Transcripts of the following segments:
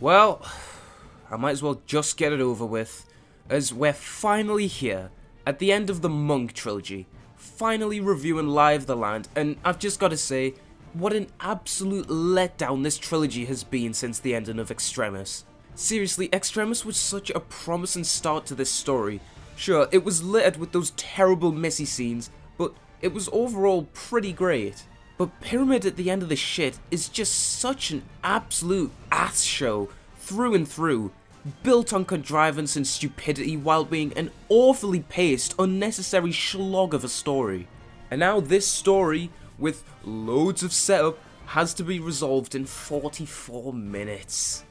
Well, I might as well just get it over with, as we're finally here, at the end of the Monk Trilogy, finally reviewing Live the Land, and I've just got to say, what an absolute letdown this trilogy has been since the ending of Extremis. Seriously, Extremis was such a promising start to this story. Sure, it was littered with those terrible Missy scenes, but it was overall pretty great. But Pyramid at the end of the shit is just such an absolute ass show, through and through, built on contrivance and stupidity while being an awfully paced, unnecessary slog of a story. And now this story, with loads of setup, has to be resolved in 44 minutes.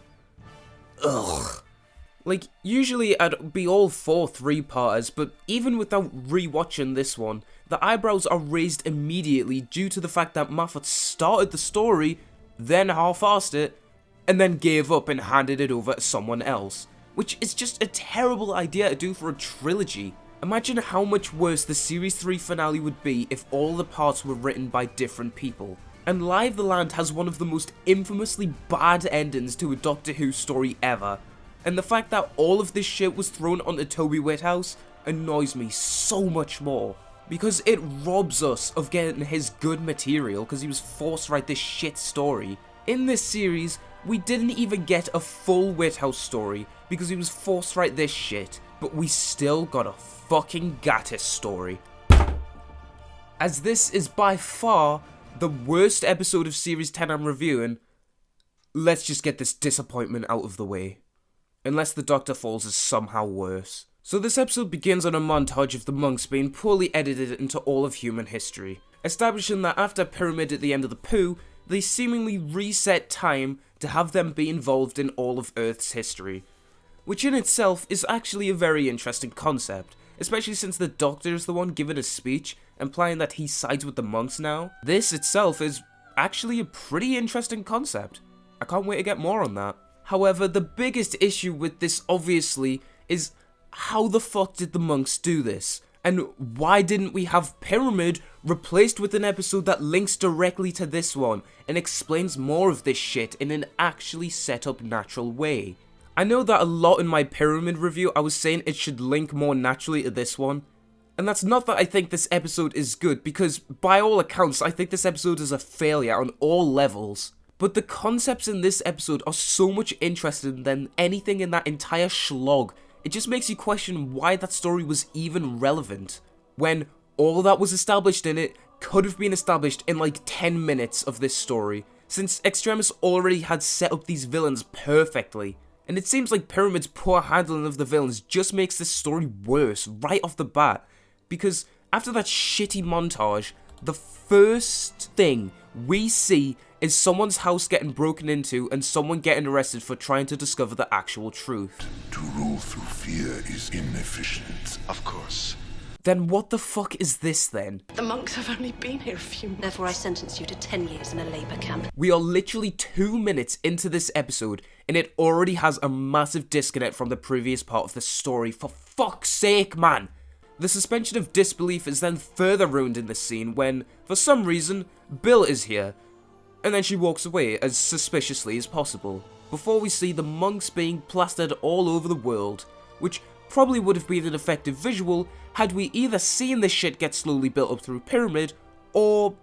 Ugh. Like, usually I'd be all for 3-parters, but even without rewatching this one, the eyebrows are raised immediately due to the fact that Moffat started the story, then half-assed it, and then gave up and handed it over to someone else. Which is just a terrible idea to do for a trilogy. Imagine how much worse the Series 3 finale would be if all the parts were written by different people. And Live the Land has one of the most infamously bad endings to a Doctor Who story ever. And the fact that all of this shit was thrown onto Toby Whithouse annoys me so much more. Because it robs us of getting his good material because he was forced to write this shit story. In this series, we didn't even get a full Whithouse story because he was forced to write this shit. But we still got a fucking Gatiss story. As this is by far the worst episode of Series 10 I'm reviewing, let's just get this disappointment out of the way. Unless the Doctor Falls is somehow worse. So this episode begins on a montage of the monks being poorly edited into all of human history, establishing that after Pyramid at the end of the poo, they seemingly reset time to have them be involved in all of Earth's history. Which in itself is actually a very interesting concept, especially since the Doctor is the one giving a speech, implying that he sides with the monks now. This itself is actually a pretty interesting concept. I can't wait to get more on that. However, the biggest issue with this obviously is how the fuck did the monks do this? And why didn't we have Pyramid replaced with an episode that links directly to this one and explains more of this shit in an actually set up natural way? I know that a lot in my Pyramid review I was saying it should link more naturally to this one. And that's not that I think this episode is good, because by all accounts I think this episode is a failure on all levels. But the concepts in this episode are so much interesting than anything in that entire slog. It just makes you question why that story was even relevant, when all that was established in it could have been established in like 10 minutes of this story, since Extremis already had set up these villains perfectly. And it seems like Pyramid's poor handling of the villains just makes this story worse right off the bat, because after that shitty montage, the first thing we see is someone's house getting broken into and someone getting arrested for trying to discover the actual truth. To rule through fear is inefficient. Of course. Then what the fuck is this then? The monks have only been here a few months. Therefore I sentence you to 10 years in a labour camp. We are literally 2 minutes into this episode and it already has a massive disconnect from the previous part of the story. For fuck's sake, man! The suspension of disbelief is then further ruined in this scene when, for some reason, Bill is here. And then she walks away as suspiciously as possible, before we see the monks being plastered all over the world, which probably would have been an effective visual had we either seen this shit get slowly built up through Pyramid, or...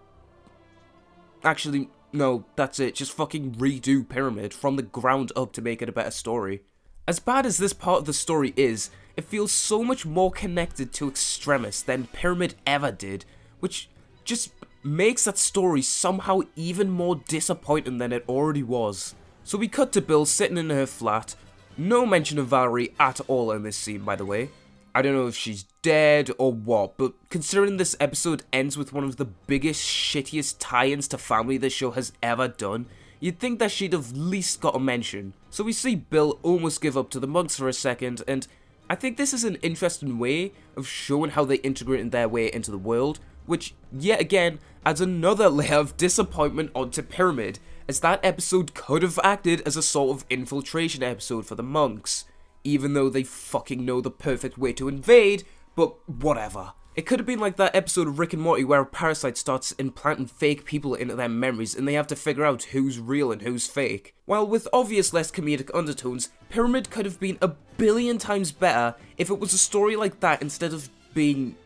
Actually, no, that's it, just fucking redo Pyramid from the ground up to make it a better story. As bad as this part of the story is, it feels so much more connected to Extremis than Pyramid ever did, which just makes that story somehow even more disappointing than it already was. So we cut to Bill sitting in her flat. No mention of Valerie at all in this scene, by the way. I don't know if she's dead or what, but considering this episode ends with one of the biggest, shittiest tie-ins to family this show has ever done, you'd think that she'd have at least got a mention. So we see Bill almost give up to the monks for a second, and I think this is an interesting way of showing how they integrated their way into the world, which, yet again, adds another layer of disappointment onto Pyramid, as that episode could have acted as a sort of infiltration episode for the monks, even though they fucking know the perfect way to invade, but whatever. It could have been like that episode of Rick and Morty where a parasite starts implanting fake people into their memories and they have to figure out who's real and who's fake. While with obvious less comedic undertones, Pyramid could have been 1,000,000,000 times better if it was a story like that instead of being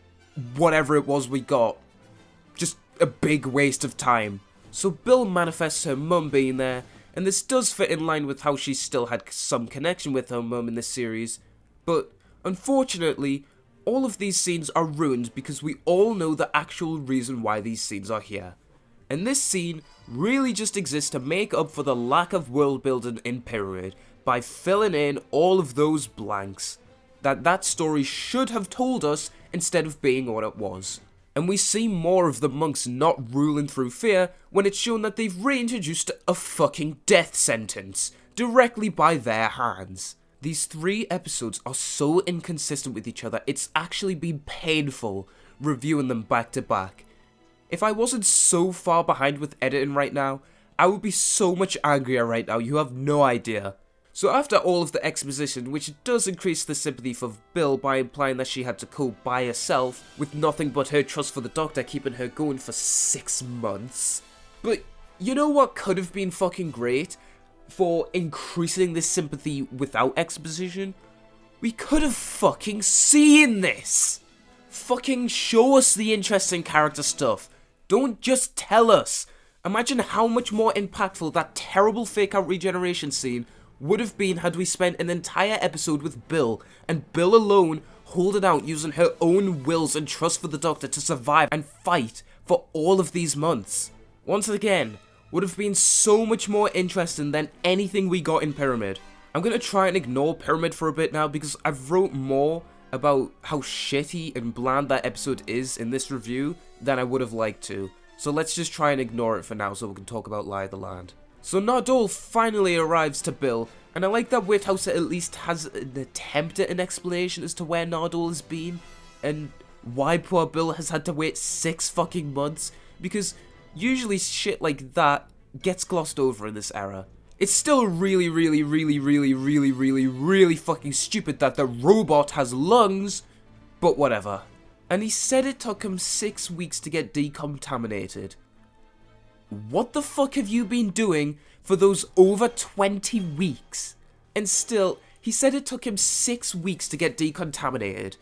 whatever it was we got. Just a big waste of time. So Bill manifests her mum being there, and this does fit in line with how she still had some connection with her mum in this series, but unfortunately, all of these scenes are ruined because we all know the actual reason why these scenes are here. And this scene really just exists to make up for the lack of world building in Pyramid by filling in all of those blanks that story should have told us instead of being what it was. And we see more of the monks not ruling through fear when it's shown that they've reintroduced a fucking death sentence directly by their hands. These 3 episodes are so inconsistent with each other, it's actually been painful reviewing them back to back. If I wasn't so far behind with editing right now, I would be so much angrier right now, you have no idea. So after all of the exposition, which does increase the sympathy for Bill by implying that she had to cope by herself, with nothing but her trust for the doctor keeping her going for 6 months. But you know what could have been fucking great for increasing this sympathy without exposition? We could have fucking seen this! Fucking show us the interesting character stuff. Don't just tell us. Imagine how much more impactful that terrible fake out regeneration scene would have been had we spent an entire episode with Bill, and Bill alone holding out using her own wills and trust for the doctor to survive and fight for all of these months. Once again, would have been so much more interesting than anything we got in Pyramid. I'm going to try and ignore Pyramid for a bit now because I've wrote more about how shitty and bland that episode is in this review than I would have liked to. So let's just try and ignore it for now so we can talk about Lie of the Land. So Nardole finally arrives to Bill, and I like that Whithouse at least has an attempt at an explanation as to where Nardole has been, and why poor Bill has had to wait 6 fucking months, because usually shit like that gets glossed over in this era. It's still really fucking stupid that the robot has lungs, but whatever. And he said it took him 6 weeks to get decontaminated. What the fuck have you been doing for those over 20 weeks? And still, he said it took him 6 weeks to get decontaminated.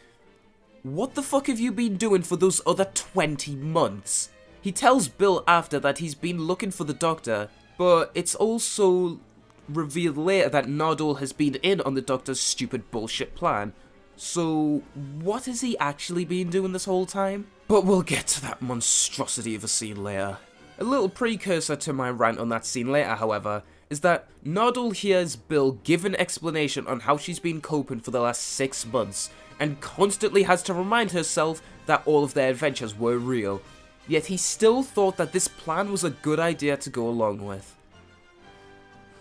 What the fuck have you been doing for those other 20 months? He tells Bill after that he's been looking for the doctor, but it's also revealed later that Nardole has been in on the doctor's stupid bullshit plan. So, what has he actually been doing this whole time? But we'll get to that monstrosity of a scene later. A little precursor to my rant on that scene later, however, is that Nardole hears Bill give an explanation on how she's been coping for the last 6 months, and constantly has to remind herself that all of their adventures were real. Yet he still thought that this plan was a good idea to go along with.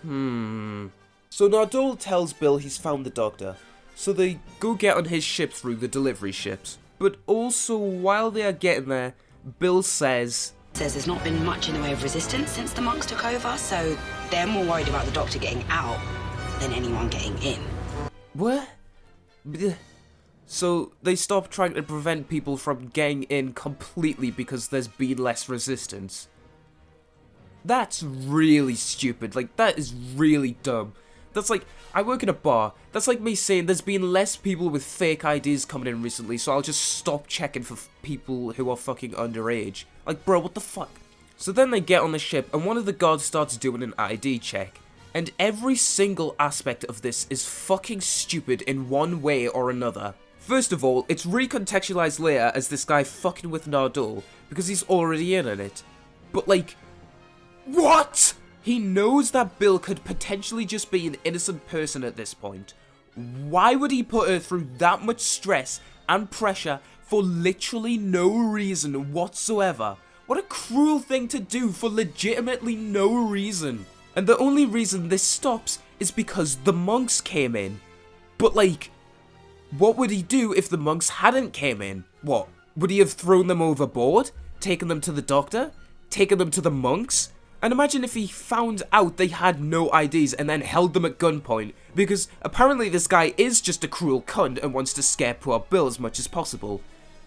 So Nardole tells Bill he's found the doctor, so they go get on his ship through the delivery ships. But also, while they are getting there, Bill says there's not been much in the way of resistance since the monks took over, so they're more worried about the doctor getting out than anyone getting in. What? So they stopped trying to prevent people from getting in completely because there's been less resistance. That's really stupid. Like, that is really dumb. That's like, I work in a bar. That's like me saying there's been less people with fake IDs coming in recently, so I'll just stop checking for people who are fucking underage. Like, bro, what the fuck? So then they get on the ship, and one of the guards starts doing an ID check. And every single aspect of this is fucking stupid in one way or another. First of all, it's recontextualized later as this guy fucking with Nardole, because he's already in on it. But like, what? He knows that Bill could potentially just be an innocent person at this point. Why would he put her through that much stress and pressure for literally no reason whatsoever? What a cruel thing to do for legitimately no reason. And the only reason this stops is because the monks came in. But like, what would he do if the monks hadn't came in? What? Would he have thrown them overboard? Taken them to the doctor? Taken them to the monks? And imagine if he found out they had no IDs and then held them at gunpoint, because apparently this guy is just a cruel cunt and wants to scare poor Bill as much as possible.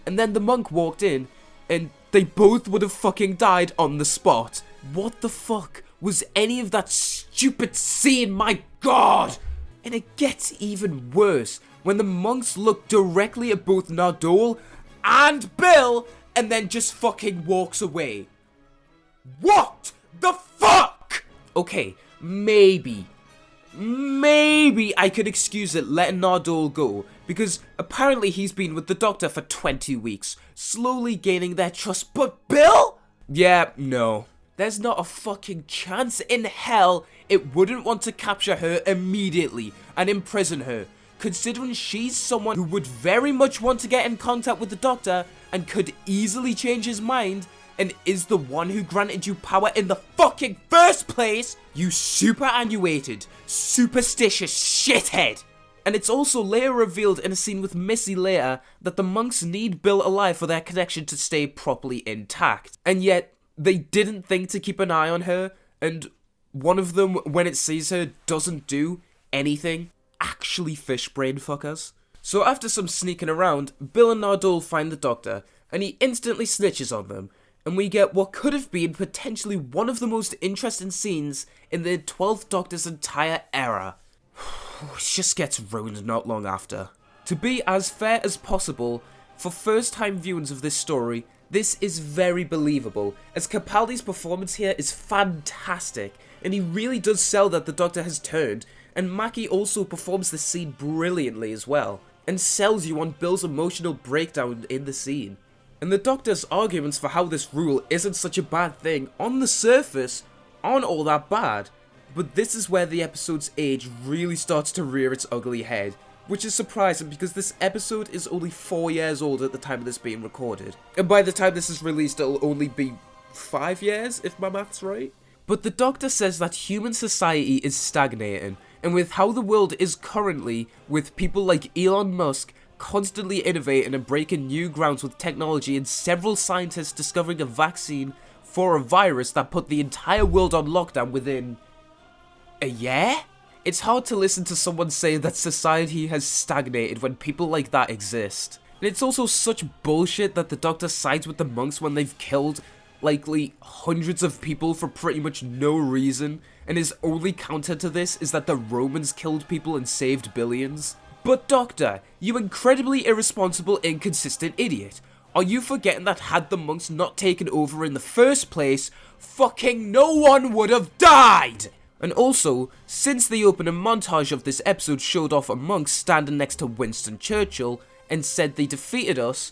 and then the monk walked in, and they both would have fucking died on the spot. What the fuck was any of that stupid scene? My god! And it gets even worse when the monks look directly at both Nardole and Bill and then just fucking walks away. What the fuck? Okay, maybe I could excuse it letting Nardole go, because apparently he's been with the Doctor for 20 weeks, slowly gaining their trust, but Bill? Yeah, no. There's not a fucking chance in hell it wouldn't want to capture her immediately and imprison her, considering she's someone who would very much want to get in contact with the Doctor and could easily change his mind, and is the one who granted you power in the fucking first place, you superannuated, superstitious shithead. And it's also later revealed in a scene with Missy later that the monks need Bill alive for their connection to stay properly intact. And yet, they didn't think to keep an eye on her, and one of them, when it sees her, doesn't do anything. Actually fish brain fuckers. So after some sneaking around, Bill and Nardole find the Doctor, and he instantly snitches on them, and we get what could have been potentially one of the most interesting scenes in the 12th Doctor's entire era. It just gets ruined not long after. To be as fair as possible, for first-time viewings of this story, this is very believable, as Capaldi's performance here is fantastic, and he really does sell that the Doctor has turned, and Mackie also performs the scene brilliantly as well, and sells you on Bill's emotional breakdown in the scene. And the Doctor's arguments for how this rule isn't such a bad thing on the surface aren't all that bad, but this is where the episode's age really starts to rear its ugly head, which is surprising because this episode is only 4 years old at the time of this being recorded, and by the time this is released it'll only be 5 years, if my math's right. But the Doctor says that human society is stagnating, and with how the world is currently, with people like Elon Musk constantly innovating and breaking new grounds with technology, and several scientists discovering a vaccine for a virus that put the entire world on lockdown within a year? It's hard to listen to someone say that society has stagnated when people like that exist. And it's also such bullshit that the Doctor sides with the monks when they've killed likely hundreds of people for pretty much no reason, and his only counter to this is that the Romans killed people and saved billions. But Doctor, you incredibly irresponsible, inconsistent idiot, are you forgetting that had the monks not taken over in the first place, fucking no one would have died? And also, since the opening montage of this episode showed off a monk standing next to Winston Churchill and said they defeated us,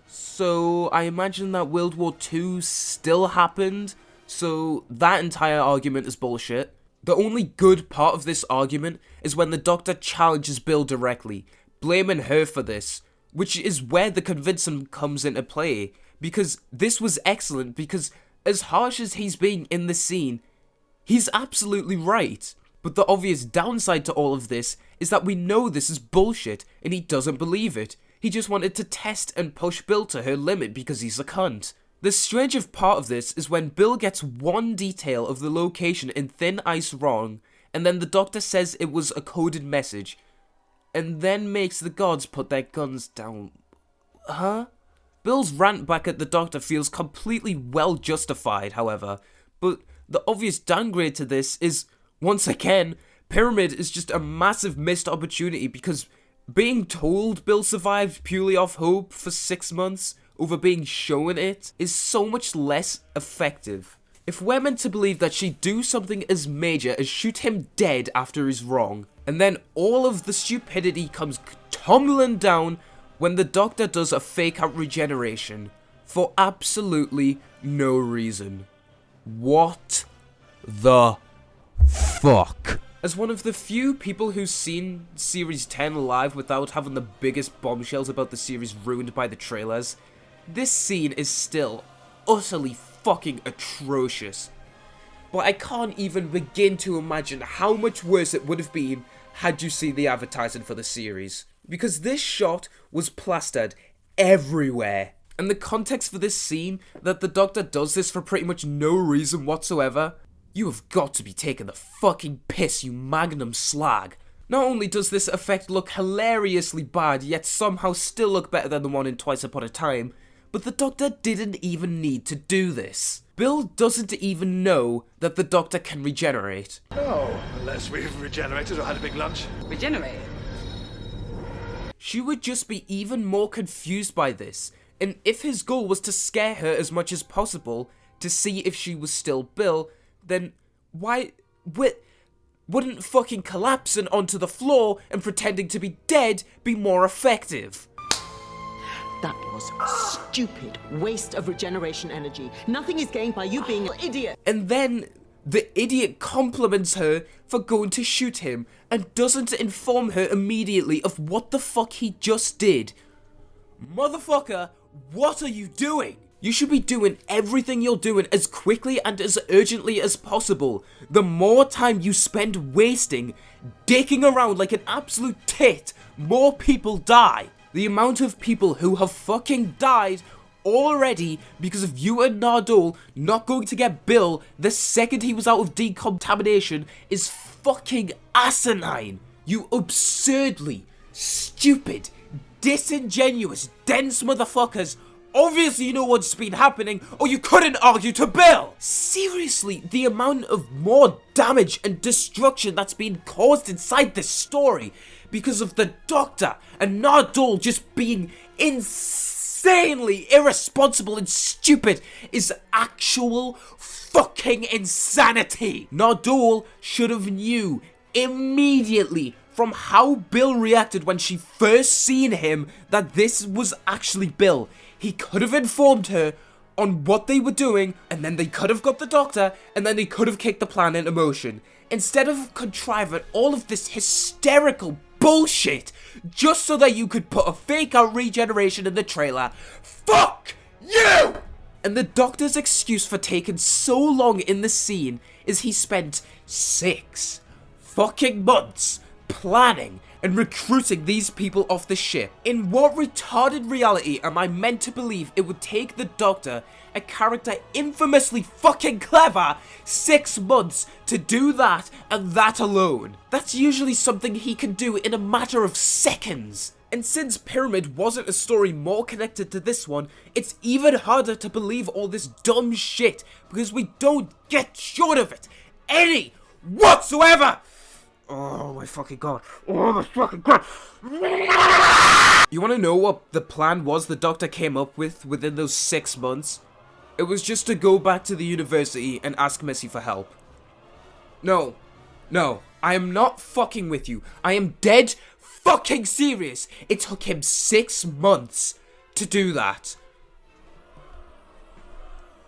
so I imagine that World War II still happened, so that entire argument is bullshit. The only good part of this argument is when the Doctor challenges Bill directly, blaming her for this, which is where the convincing comes into play, because this was excellent, because as harsh as he's being in the scene, he's absolutely right. But the obvious downside to all of this is that we know this is bullshit, and he doesn't believe it. He just wanted to test and push Bill to her limit because he's a cunt. The strangest part of this is when Bill gets one detail of the location in thin ice wrong, and then the Doctor says it was a coded message, and then makes the gods put their guns down. Huh? Bill's rant back at the Doctor feels completely well justified, however, but the obvious downgrade to this is, once again, Pyramid is just a massive missed opportunity, because being told Bill survived purely off hope for 6 months over being shown it is so much less effective. If we're meant to believe that she'd do something as major as shoot him dead after he's wrong, and then all of the stupidity comes tumbling down when the Doctor does a fake out regeneration for absolutely no reason. What the fuck? As one of the few people who's seen Series 10 live without having the biggest bombshells about the series ruined by the trailers, this scene is still utterly fucking atrocious. But I can't even begin to imagine how much worse it would have been had you seen the advertising for the series. Because this shot was plastered everywhere. And the context for this scene, that the Doctor does this for pretty much no reason whatsoever, you have got to be taking the fucking piss, you magnum slag. Not only does this effect look hilariously bad, yet somehow still look better than the one in Twice Upon a Time, but the Doctor didn't even need to do this. Bill doesn't even know that the Doctor can regenerate. No, unless we've regenerated or had a big lunch. Regenerate. She would just be even more confused by this, and if his goal was to scare her as much as possible, to see if she was still Bill, then wouldn't fucking collapsing onto the floor and pretending to be dead be more effective? That was stupid waste of regeneration energy. Nothing is gained by you being an idiot. And then the idiot compliments her for going to shoot him and doesn't inform her immediately of what the fuck he just did. Motherfucker, what are you doing? You should be doing everything you're doing as quickly and as urgently as possible. The more time you spend wasting, dicking around like an absolute tit, more people die. The amount of people who have fucking died already because of you and Nardole not going to get Bill the second he was out of decontamination is fucking asinine. You absurdly stupid, disingenuous, dense motherfuckers obviously know what's been happening, or you couldn't argue to Bill! Seriously, the amount of more damage and destruction that's been caused inside this story because of the Doctor and Nardole just being insanely irresponsible and stupid is actual fucking insanity! Nardole should have knew immediately from how Bill reacted when she first seen him that this was actually Bill. He could have informed her on what they were doing, and then they could have got the Doctor, and then they could have kicked the plan into motion. Instead of contriving all of this hysterical bullshit just so that you could put a fake out regeneration in the trailer. Fuck you! And the Doctor's excuse for taking so long in the scene is he spent 6 fucking months planning and recruiting these people off the ship. In what retarded reality am I meant to believe it would take the Doctor, a character infamously fucking clever, 6 months to do that and that alone? That's usually something he can do in a matter of seconds. And since Pyramid wasn't a story more connected to this one, it's even harder to believe all this dumb shit because we don't get short of it any whatsoever. Oh my fucking god. Oh my fucking god. You wanna know what the plan was the Doctor came up with within those 6 months? It was just to go back to the university and ask Missy for help. No, I am not fucking with you. I am dead fucking serious. It took him 6 months to do that.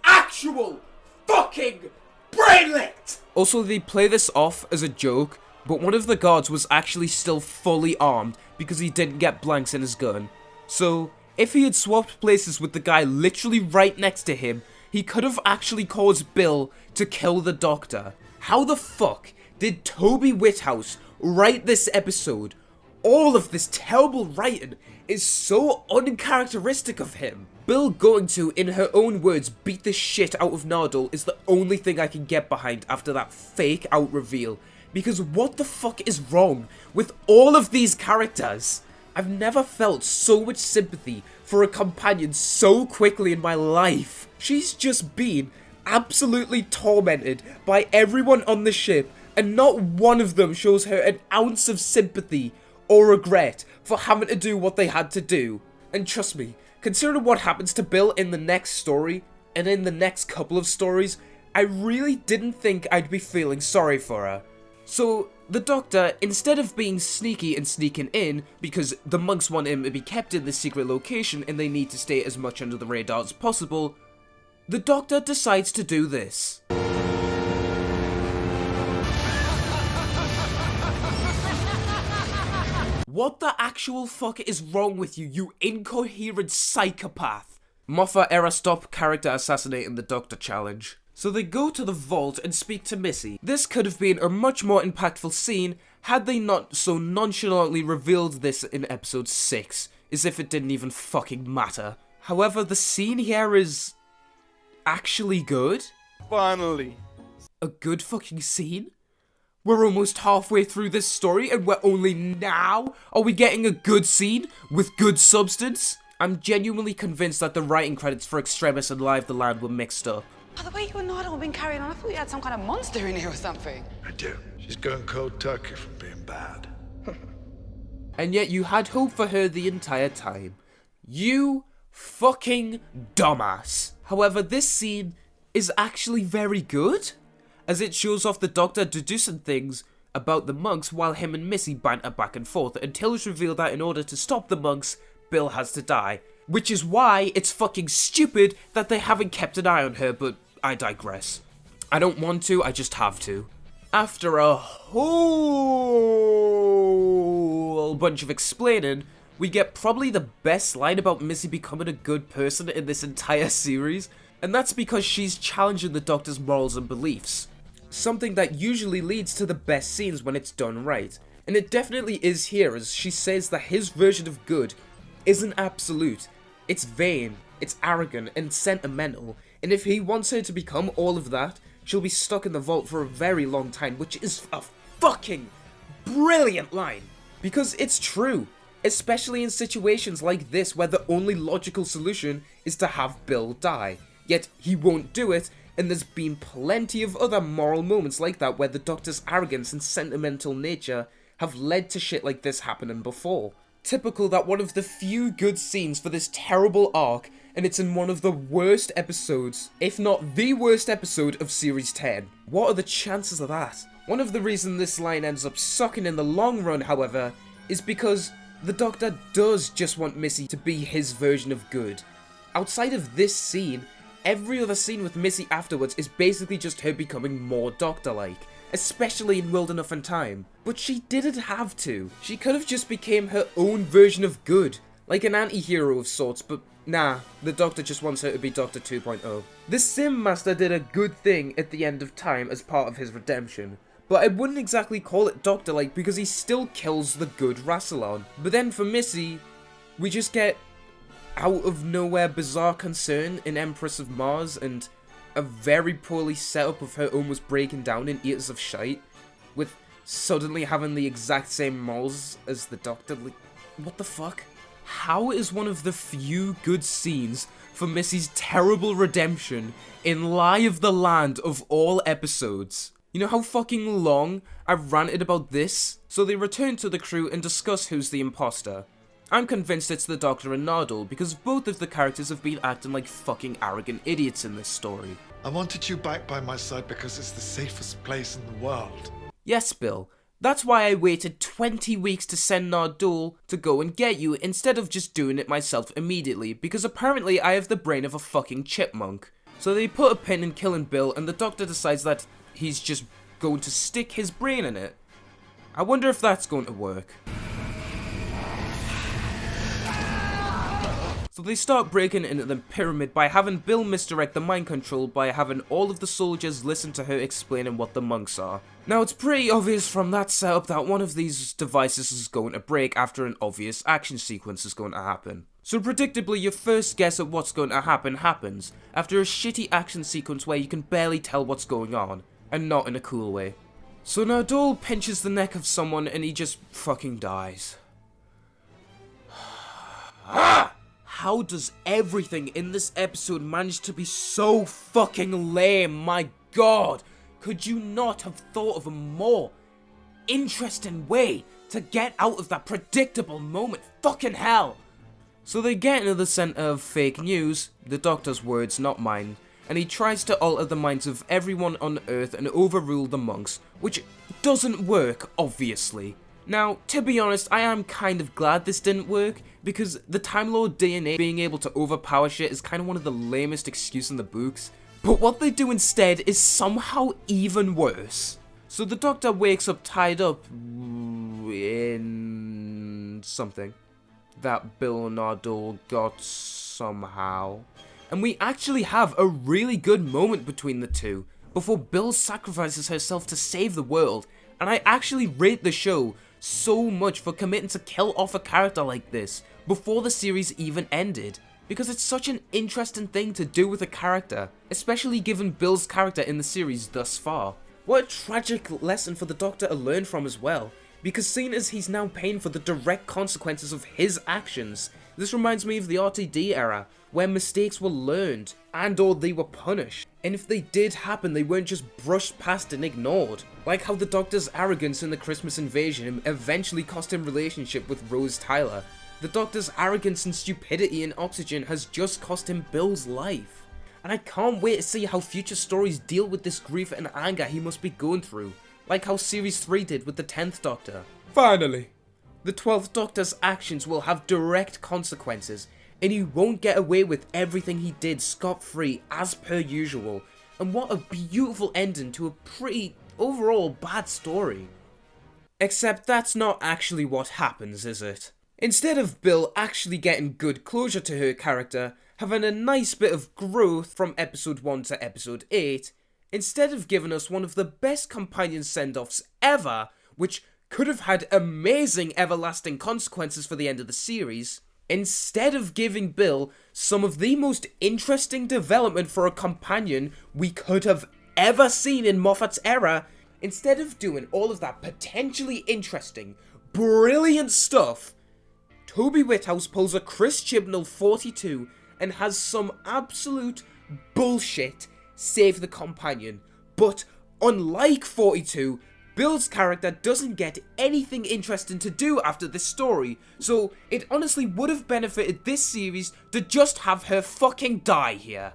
Actual fucking brainlet! Also, they play this off as a joke, but one of the guards was actually still fully armed because he didn't get blanks in his gun. So, if he had swapped places with the guy literally right next to him, he could have actually caused Bill to kill the Doctor. How the fuck did Toby Whithouse write this episode? All of this terrible writing is so uncharacteristic of him. Bill going to, in her own words, beat the shit out of Nardole is the only thing I can get behind after that fake out reveal. Because what the fuck is wrong with all of these characters? I've never felt so much sympathy for a companion so quickly in my life. She's just been absolutely tormented by everyone on the ship, and not one of them shows her an ounce of sympathy or regret for having to do what they had to do. And trust me, considering what happens to Bill in the next story, and in the next couple of stories, I really didn't think I'd be feeling sorry for her. So, the Doctor, instead of being sneaky and sneaking in, because the monks want him to be kept in this secret location and they need to stay as much under the radar as possible, the Doctor decides to do this. What the actual fuck is wrong with you, you incoherent psychopath? Moffat era stop character assassinating the Doctor challenge. So they go to the vault and speak to Missy. This could have been a much more impactful scene had they not so nonchalantly revealed this in episode 6, as if it didn't even fucking matter. However, the scene here is actually good. Finally. A good fucking scene? We're almost halfway through this story and we're only now are we getting a good scene with good substance? I'm genuinely convinced that the writing credits for Extremis and Live the Land were mixed up. Oh, the way you and Nardole have been carrying on, I thought you had some kind of monster in here or something. I do. She's going cold turkey from being bad. And yet you had hope for her the entire time. You fucking dumbass. However, this scene is actually very good, as it shows off the Doctor deducing things about the monks while him and Missy banter back and forth until it's revealed that in order to stop the monks, Bill has to die. Which is why it's fucking stupid that they haven't kept an eye on her, but I digress. I don't want to, I just have to. After a whole bunch of explaining, we get probably the best line about Missy becoming a good person in this entire series, and that's because she's challenging the Doctor's morals and beliefs. Something that usually leads to the best scenes when it's done right. And it definitely is here, as she says that his version of good isn't absolute. It's vain, it's arrogant, and sentimental, and if he wants her to become all of that, she'll be stuck in the vault for a very long time, which is a fucking brilliant line. Because it's true, especially in situations like this where the only logical solution is to have Bill die. Yet he won't do it, and there's been plenty of other moral moments like that where the Doctor's arrogance and sentimental nature have led to shit like this happening before. Typical that one of the few good scenes for this terrible arc, and it's in one of the worst episodes, if not the worst episode of Series 10. What are the chances of that? One of the reasons this line ends up sucking in the long run, however, is because the Doctor does just want Missy to be his version of good. Outside of this scene, every other scene with Missy afterwards is basically just her becoming more Doctor-like, especially in World Enough and Time. But she didn't have to. She could have just became her own version of good, like an anti-hero of sorts, but nah, the Doctor just wants her to be Doctor 2.0. The Sim Master did a good thing at the end of Time as part of his redemption, but I wouldn't exactly call it Doctor-like because he still kills the good Rassilon. But then for Missy, we just get out of nowhere bizarre concern in Empress of Mars and a very poorly set up of her almost breaking down in Eaters of Shite, with suddenly having the exact same morals as the Doctor. Like, what the fuck? How is one of the few good scenes for Missy's terrible redemption in Lie of the Land of all episodes? You know how fucking long I've ranted about this? So they return to the crew and discuss who's the imposter. I'm convinced it's the Doctor and Nardole because both of the characters have been acting like fucking arrogant idiots in this story. I wanted you back by my side because it's the safest place in the world. Yes, Bill. That's why I waited 20 weeks to send Nardole to go and get you instead of just doing it myself immediately, because apparently I have the brain of a fucking chipmunk. So they put a pin in killing Bill and the Doctor decides that he's just going to stick his brain in it. I wonder if that's going to work. So they start breaking into the pyramid by having Bill misdirect the mind control by having all of the soldiers listen to her explaining what the monks are. Now it's pretty obvious from that setup that one of these devices is going to break after an obvious action sequence is going to happen. So predictably your first guess at what's going to happen happens, after a shitty action sequence where you can barely tell what's going on, and not in a cool way. So Nardole pinches the neck of someone and he just fucking dies. How does everything in this episode manage to be so fucking lame? My god! Could you not have thought of a more interesting way to get out of that predictable moment? Fucking hell! So they get into the center of fake news, the Doctor's words, not mine, and he tries to alter the minds of everyone on Earth and overrule the monks, which doesn't work, obviously. Now, to be honest, I am kind of glad this didn't work, because the Time Lord DNA being able to overpower shit is kind of one of the lamest excuses in the books. But what they do instead is somehow even worse. So the Doctor wakes up tied up in something that Bill and Nardole got somehow. And we actually have a really good moment between the two, before Bill sacrifices herself to save the world, and I actually rate the show so much for committing to kill off a character like this before the series even ended, because it's such an interesting thing to do with a character, especially given Bill's character in the series thus far. What a tragic lesson for the Doctor to learn from as well, because seeing as he's now paying for the direct consequences of his actions, this reminds me of the RTD era, where mistakes were learned and or they were punished. And if they did happen, they weren't just brushed past and ignored. Like how the Doctor's arrogance in the Christmas Invasion eventually cost him relationship with Rose Tyler. The Doctor's arrogance and stupidity in Oxygen has just cost him Bill's life. And I can't wait to see how future stories deal with this grief and anger he must be going through, like how Series 3 did with the 10th Doctor. Finally, the 12th Doctor's actions will have direct consequences, and he won't get away with everything he did scot-free as per usual. And what a beautiful ending to a pretty, overall, bad story. Except that's not actually what happens, is it? Instead of Bill actually getting good closure to her character, having a nice bit of growth from episode 1 to episode 8, instead of giving us one of the best companion send-offs ever, which could have had amazing everlasting consequences for the end of the series, instead of giving Bill some of the most interesting development for a companion we could have ever seen in Moffat's era, instead of doing all of that potentially interesting, brilliant stuff, Toby Whithouse pulls a Chris Chibnall 42 and has some absolute bullshit save the companion. But unlike 42, Bill's character doesn't get anything interesting to do after this story, so it honestly would have benefited this series to just have her fucking die here.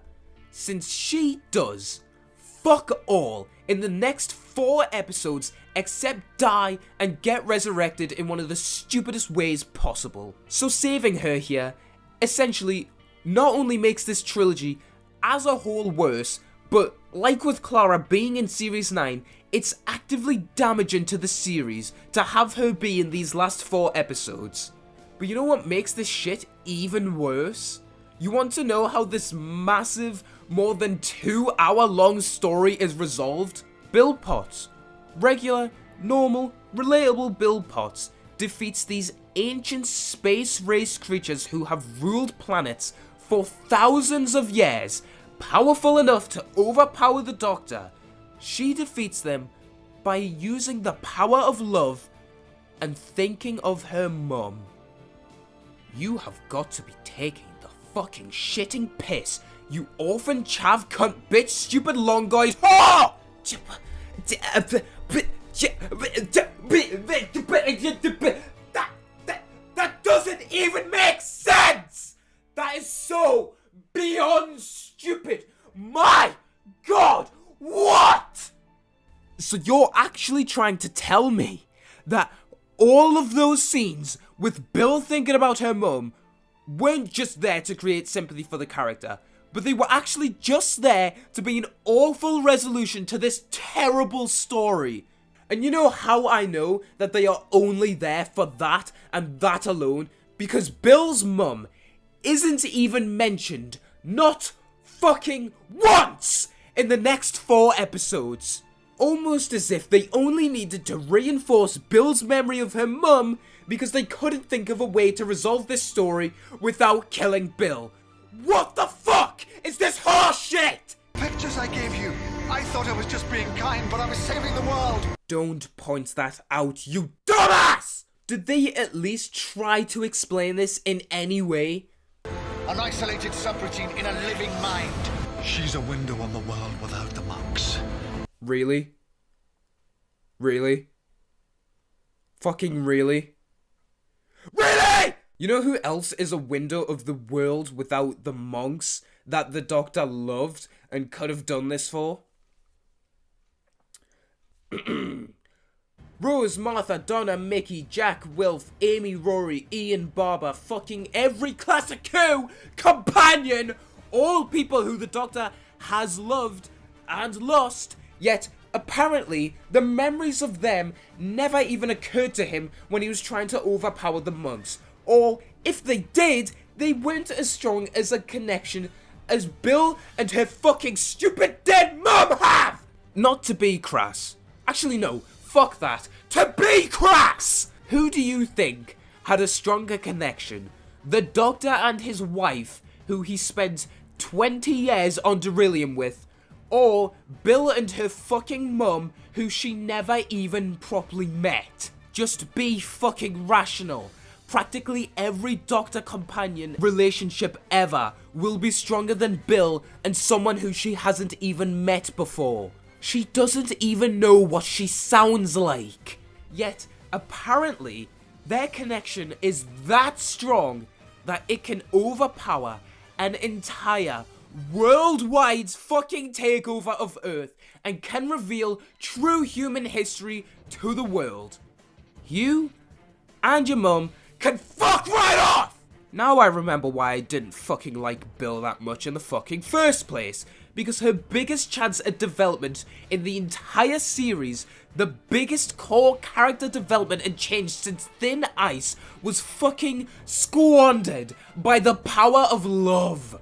Since she does fuck all in the next 4 episodes except die and get resurrected in one of the stupidest ways possible. So saving her here essentially not only makes this trilogy as a whole worse, but like with Clara being in Series 9, it's actively damaging to the series to have her be in these last 4 episodes. But you know what makes this shit even worse? You want to know how this massive, more than 2-hour-long story is resolved? Bill Potts, regular, normal, relatable Bill Potts, defeats these ancient space race creatures who have ruled planets for thousands of years, powerful enough to overpower the Doctor. She defeats them by using the power of love and thinking of her mum. You have got to be taking the fucking shitting piss, you orphan chav cunt bitch stupid long guys. That doesn't even make sense! That is so beyond stupid. My God, what? So you're actually trying to tell me that all of those scenes with Bill thinking about her mum weren't just there to create sympathy for the character, but they were actually just there to be an awful resolution to this terrible story. And you know how I know that they are only there for that and that alone? Because Bill's mum isn't even mentioned, not fucking once, in the next 4 episodes. Almost as if they only needed to reinforce Bill's memory of her mum because they couldn't think of a way to resolve this story without killing Bill. What the fuck is this horse shit? Pictures I gave you. I thought I was just being kind, but I was saving the world. Don't point that out, you dumbass! Did they at least try to explain this in any way? An isolated subroutine in a living mind. She's a window on the world without the monks. Really? Really? Fucking really? Really?! You know who else is a window of the world without the monks that the Doctor loved and could have done this for? Rose, Martha, Donna, Mickey, Jack, Wilf, Amy, Rory, Ian, Barbara, fucking every classic Who companion, all people who the Doctor has loved and lost, yet apparently the memories of them never even occurred to him when he was trying to overpower the monks. Or, if they did, they weren't as strong as a connection as Bill and her fucking stupid dead mum have! Not to be crass. Actually, no, fuck that. To be crass! Who do you think had a stronger connection? The Doctor and his wife, who he spent 20 years on Beryllium with, or Bill and her fucking mum, who she never even properly met. Just be fucking rational. Practically every Doctor-companion relationship ever will be stronger than Bill and someone who she hasn't even met before. She doesn't even know what she sounds like. Yet, apparently, their connection is that strong that it can overpower an entire worldwide fucking takeover of Earth and can reveal true human history to the world. You and your mum can fuck right off! Now I remember why I didn't fucking like Bill that much in the fucking first place. Because her biggest chance at development in the entire series, the biggest core character development and change since Thin Ice, was fucking squandered by the power of love.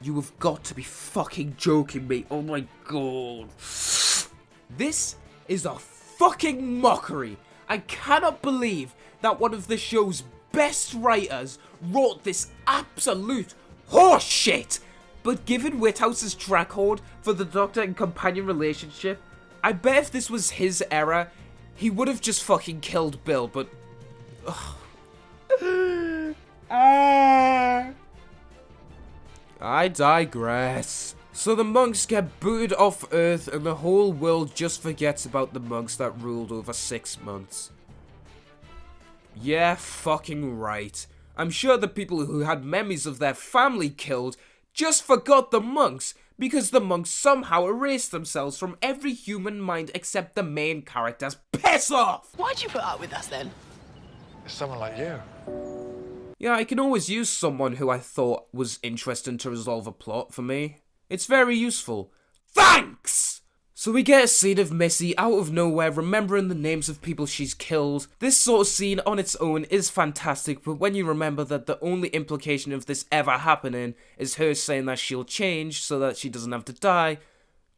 You have got to be fucking joking me, oh my god. This is a fucking mockery. I cannot believe that one of the show's best writers wrote this absolute horseshit. But given Whithouse's track record for the Doctor and companion relationship, I bet if this was his era, he would have just fucking killed Bill, but... I digress. So the monks get booted off Earth and the whole world just forgets about the monks that ruled over 6 months. Yeah, fucking right. I'm sure the people who had memories of their family killed just forgot the monks, because the monks somehow erased themselves from every human mind except the main characters. Piss off! Why'd you put up with us then? Someone like you. Yeah, I can always use someone who I thought was interesting to resolve a plot for me. It's very useful. Thanks! So we get a scene of Missy out of nowhere remembering the names of people she's killed. This sort of scene on its own is fantastic, but when you remember that the only implication of this ever happening is her saying that she'll change so that she doesn't have to die,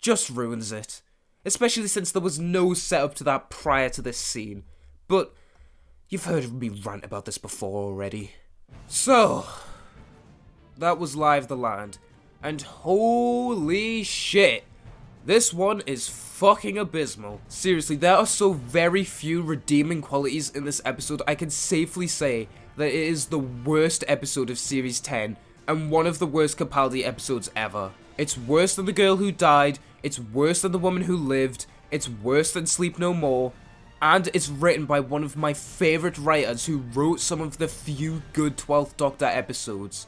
just ruins it. Especially since there was no setup to that prior to this scene. But you've heard me rant about this before already. So, that was Live the Land. And holy shit! This one is fucking abysmal. Seriously, there are so very few redeeming qualities in this episode, I can safely say that it is the worst episode of Series 10, and one of the worst Capaldi episodes ever. It's worse than The Girl Who Died, it's worse than The Woman Who Lived, it's worse than Sleep No More, and it's written by one of my favourite writers who wrote some of the few good 12th Doctor episodes.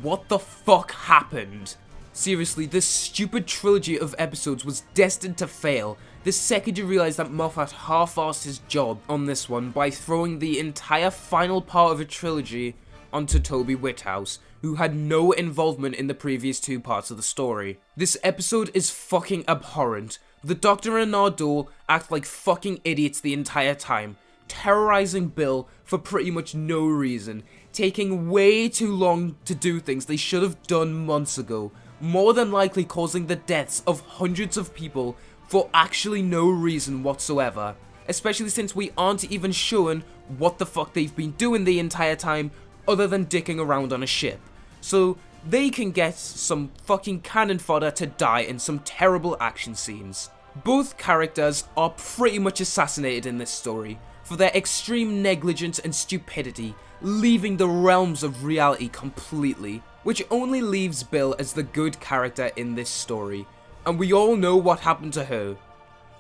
What the fuck happened? Seriously, this stupid trilogy of episodes was destined to fail the second you realise that Moffat half-arsed his job on this one by throwing the entire final part of a trilogy onto Toby Whithouse, who had no involvement in the previous 2 parts of the story. This episode is fucking abhorrent. The Doctor and Nardole act like fucking idiots the entire time, terrorising Bill for pretty much no reason, taking way too long to do things they should have done months ago, more than likely causing the deaths of hundreds of people for actually no reason whatsoever, especially since we aren't even shown what the fuck they've been doing the entire time other than dicking around on a ship. So they can get some fucking cannon fodder to die in some terrible action scenes. Both characters are pretty much assassinated in this story for their extreme negligence and stupidity, leaving the realms of reality completely, which only leaves Bill as the good character in this story, and we all know what happened to her.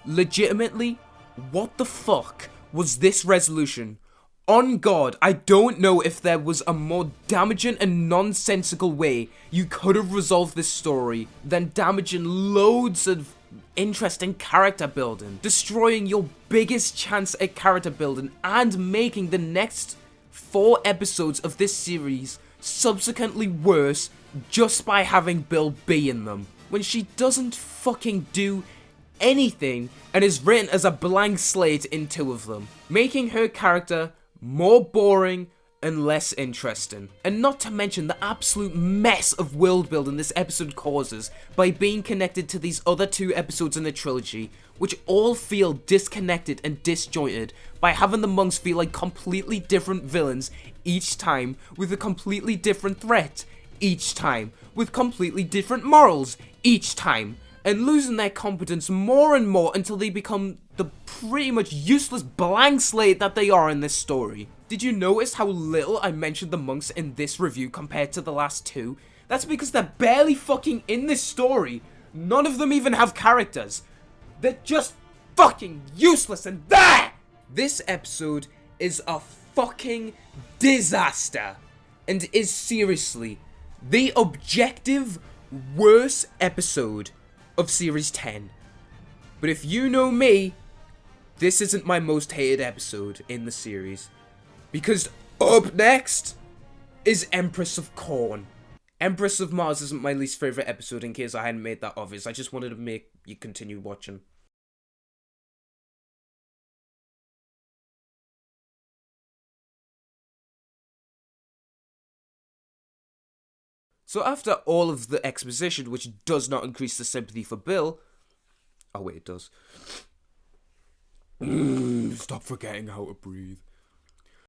Legitimately, what the fuck was this resolution? On God, I don't know if there was a more damaging and nonsensical way you could have resolved this story than damaging loads of interesting character building, destroying your biggest chance at character building, and making the next 4 episodes of this series subsequently worse just by having Bill be in them, when she doesn't fucking do anything and is written as a blank slate in 2 of them, making her character more boring and less interesting. And not to mention the absolute mess of world building this episode causes by being connected to these other 2 episodes in the trilogy, which all feel disconnected and disjointed by having the monks feel like completely different villains each time, with a completely different threat each time, with completely different morals each time, and losing their competence more and more until they become the pretty much useless blank slate that they are in this story. Did you notice how little I mentioned the monks in this review compared to the last two? That's because they're barely fucking in this story. None of them even have characters. They're just fucking useless and there! This episode is a fucking disaster and is seriously the objective worst episode of Series 10. But if you know me, this isn't my most hated episode in the series. Because up next is Empress of Corn. Empress of Mars isn't my least favourite episode, in case I hadn't made that obvious. I just wanted to make you continue watching. So after all of the exposition, which does not increase the sympathy for Bill... Oh wait, it does. Stop forgetting how to breathe.